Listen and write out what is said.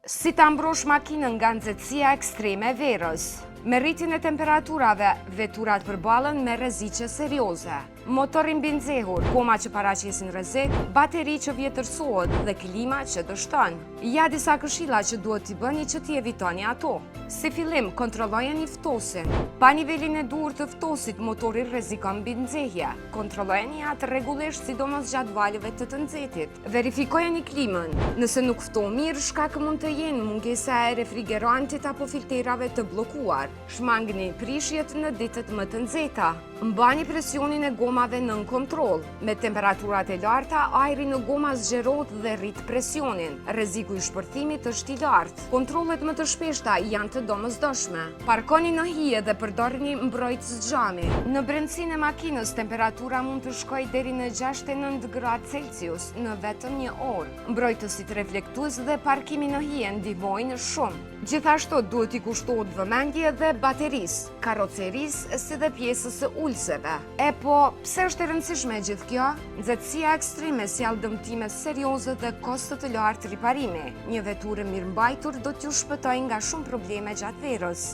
Si ta mbrosh makinën nga nxehtësia ekstreme e verës. Me rritjen e temperaturave, veturat përballen me rreziqe serioze. Motor i mbinxehur, goma që paraqesin rrezik, bateri që vjetërsohet dhe klima që dështon. Ja disa këshilla që duhet t'i bëni që t'i evitoni ato. Si fillim, kontrollojeni ftosin. Pa nivelin e duhur të ftosit, motori rrezikon mbinxehje. Kontrollojeni atë rregullisht, sidomos gjatë valëve të nxehtit. Verifikojeni klimën. Nëse nuk ftoh mirë, shkak mund të jenë mungesa e refrigerantit apo filtrave të bllokuar. Shmangni prishjet në ditët më të nxehta. Mbani presionin e gomave nën kontroll. Me temperaturat e larta, ajri në goma zgjerohet dhe rrit presionin. Rreziku i shpërthimit është i lartë. Kontrollet më të shpeshta janë të domosdoshme. Parkoni në hije dhe përdorni mbrojtës xhami. Në brendësinë e makinës, temperatura mund të shkojë deri në 69 gradë Celsius në vetëm një orë. Mbrojtësit reflektues dhe parkimi në hije ndihmojnë shumë. Gjithashtu duhet i kushtohet vëmendje dhe baterisë, karrocerisë si dhe pjesës së ulëseve. Po, pse është e rëndësishme gjithë kjo? Nxehtësia ekstreme sjell dëmtime serioze dhe kosto të lartë riparimi. Një veturë mirë mbajtur do t'ju shpëtojë nga shumë probleme gjatë verës.